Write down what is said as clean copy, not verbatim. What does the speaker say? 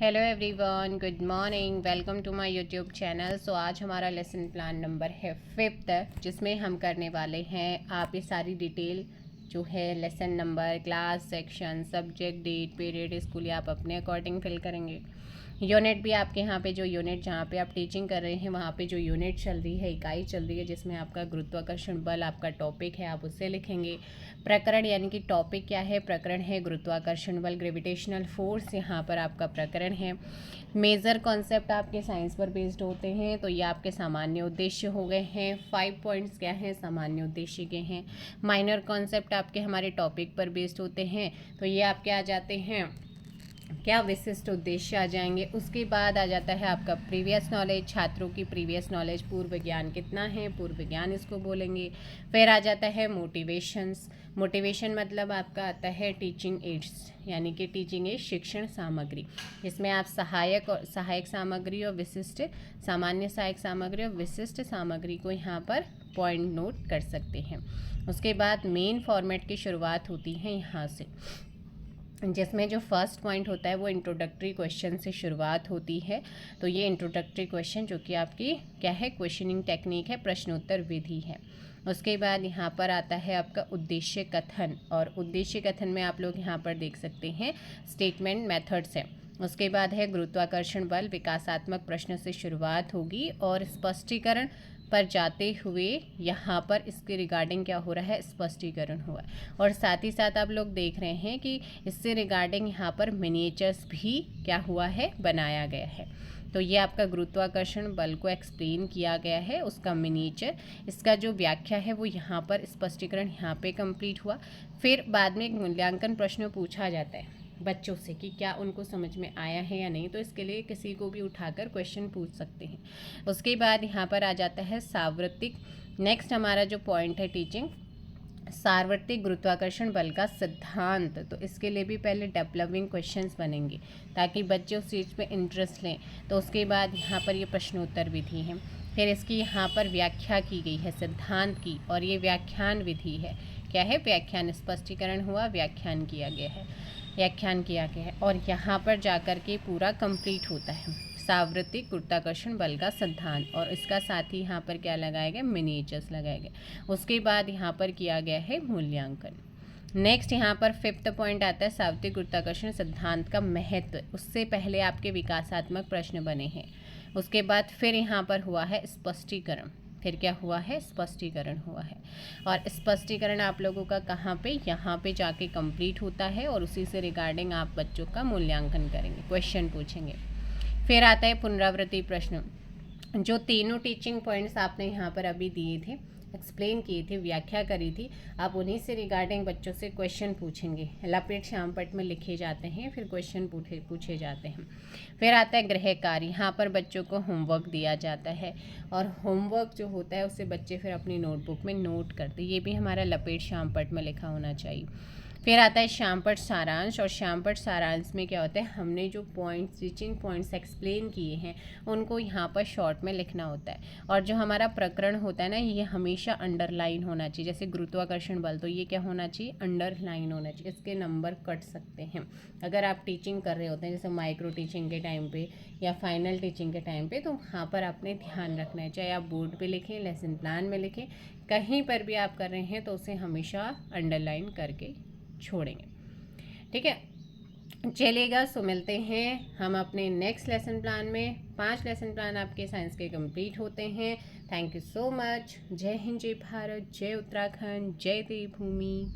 Hello everyone, good morning, welcome to my YouTube channel. So आज हमारा lesson plan number है 5th, जिसमें हम करने वाले हैं आप ये सारी डिटेल जो है lesson number, class, section, subject, date, period, school, ये आप अपने अकॉर्डिंग फिल करेंगे। यूनिट भी आपके यहाँ पे जो यूनिट जहाँ पे आप टीचिंग कर रहे हैं वहाँ पे जो यूनिट चल रही है, इकाई चल रही है, जिसमें आपका गुरुत्वाकर्षण बल आपका टॉपिक है, आप उसे लिखेंगे। प्रकरण यानी कि टॉपिक क्या है, प्रकरण है गुरुत्वाकर्षण बल, ग्रेविटेशनल फोर्स, यहाँ पर आपका प्रकरण है। मेजर कॉन्सेप्ट आपके साइंस पर बेस्ड होते हैं, तो ये आपके सामान्य उद्देश्य हो गए हैं। 5 पॉइंट्स क्या हैं, सामान्य उद्देश्य के हैं। माइनर कॉन्सेप्ट आपके हमारे टॉपिक पर बेस्ड होते हैं, तो ये आपके आ जाते हैं क्या, विशिष्ट उद्देश्य आ जाएंगे। उसके बाद आ जाता है आपका प्रीवियस नॉलेज, छात्रों की प्रीवियस नॉलेज, पूर्व ज्ञान कितना है, पूर्व ज्ञान इसको बोलेंगे। फिर आ जाता है मोटिवेशंस। मोटिवेशन मतलब आपका आता है टीचिंग एड्स, यानी कि टीचिंग एड शिक्षण सामग्री, जिसमें आप सहायक सामग्री और विशिष्ट, सामान्य सहायक सामग्री और विशिष्ट सामग्री को यहाँ पर पॉइंट नोट कर सकते हैं। उसके बाद मेन फॉर्मेट की शुरुआत होती है यहाँ से, जिसमें जो फर्स्ट पॉइंट होता है वो इंट्रोडक्टरी क्वेश्चन से शुरुआत होती है। तो ये इंट्रोडक्टरी क्वेश्चन जो कि आपकी क्या है, क्वेश्चनिंग टेक्निक है, प्रश्नोत्तर विधि है। उसके बाद यहाँ पर आता है आपका उद्देश्य कथन, और उद्देश्य कथन में आप लोग यहाँ पर देख सकते हैं स्टेटमेंट मेथड्स है। उसके बाद है गुरुत्वाकर्षण बल, विकासात्मक प्रश्न से शुरुआत होगी और स्पष्टीकरण पर जाते हुए यहाँ पर इसके रिगार्डिंग क्या हो रहा है, स्पष्टीकरण हुआ। और साथ ही साथ आप लोग देख रहे हैं कि इससे रिगार्डिंग यहाँ पर मिनिएचर्स भी क्या हुआ है, बनाया गया है। तो ये आपका गुरुत्वाकर्षण बल को एक्सप्लेन किया गया है, उसका मिनिएचर, इसका जो व्याख्या है वो यहाँ पर, स्पष्टीकरण यहाँ पे कंप्लीट हुआ। फिर बाद में एक मूल्यांकन प्रश्न पूछा जाता है बच्चों से कि क्या उनको समझ में आया है या नहीं, तो इसके लिए किसी को भी उठाकर क्वेश्चन पूछ सकते हैं। उसके बाद यहाँ पर आ जाता है सार्वत्रिक। नेक्स्ट हमारा जो पॉइंट है टीचिंग सार्वत्रिक गुरुत्वाकर्षण बल का सिद्धांत, तो इसके लिए भी पहले डेवलपिंग क्वेश्चंस बनेंगे ताकि बच्चे उस चीज़ पे इंटरेस्ट लें। तो उसके बाद यहाँ पर ये प्रश्नोत्तर विधि है। फिर इसकी यहाँ पर व्याख्या की गई है सिद्धांत की, और ये व्याख्यान विधि है। क्या है, व्याख्यान, स्पष्टीकरण हुआ, व्याख्यान किया गया है, और यहाँ पर जाकर के पूरा कंप्लीट होता है सार्वत्रिक गुरुत्वाकर्षण बल का सिद्धांत, और इसका साथ ही यहाँ पर क्या लगाया गया, मिनिएचर्स लगाए गए। उसके बाद यहाँ पर किया गया है मूल्यांकन। नेक्स्ट यहाँ पर 5th पॉइंट आता है सार्वत्रिक गुरुत्वाकर्षण सिद्धांत का महत्व। उससे पहले आपके विकासात्मक प्रश्न बने हैं। उसके बाद फिर यहाँ पर हुआ है स्पष्टीकरण, फिर क्या हुआ है, स्पष्टीकरण हुआ है। और स्पष्टीकरण आप लोगों का कहाँ पे, यहाँ पे जाके कंप्लीट होता है, और उसी से रिगार्डिंग आप बच्चों का मूल्यांकन करेंगे, क्वेश्चन पूछेंगे। फिर आता है पुनरावृत्ति प्रश्न। जो तीनों टीचिंग पॉइंट्स आपने यहाँ पर अभी दिए थे, एक्सप्लेन किए थे, व्याख्या करी थी, आप उन्हीं से रिगार्डिंग बच्चों से क्वेश्चन पूछेंगे। लपेट श्यामपट में लिखे जाते हैं, फिर क्वेश्चन पूछे जाते हैं। फिर आता है गृह कार्य, यहाँ पर बच्चों को होमवर्क दिया जाता है, और होमवर्क जो होता है उससे बच्चे फिर अपनी नोटबुक में नोट करते, ये भी हमारा लपेट श्यामपट में लिखा होना चाहिए। फिर आता है श्यामपट सारांश, और श्यामपट सारांश में क्या होता है, हमने जो पॉइंट्स, टीचिंग पॉइंट्स एक्सप्लेन किए हैं उनको यहाँ पर शॉर्ट में लिखना होता है। और जो हमारा प्रकरण होता है ना, ये हमेशा अंडरलाइन होना चाहिए। जैसे गुरुत्वाकर्षण बल, तो ये क्या होना चाहिए, अंडरलाइन होना चाहिए, इसके नंबर कट सकते हैं अगर आप टीचिंग कर रहे होते हैं, जैसे माइक्रो टीचिंग के टाइम पे या फाइनल टीचिंग के टाइम पे, तो वहाँ पर आपने ध्यान रखना है। चाहे आप बोर्ड पे लिखें, लेसन प्लान में लिखें, कहीं पर भी आप कर रहे हैं तो उसे हमेशा अंडरलाइन करके छोड़ेंगे, ठीक है। चलेगा, सो मिलते हैं हम अपने नेक्स्ट लेसन प्लान में। 5 लेसन प्लान आपके साइंस के कंप्लीट होते हैं। Thank you so much. जय हिंद, जय भारत, जय उत्तराखंड, जय देवभूमि।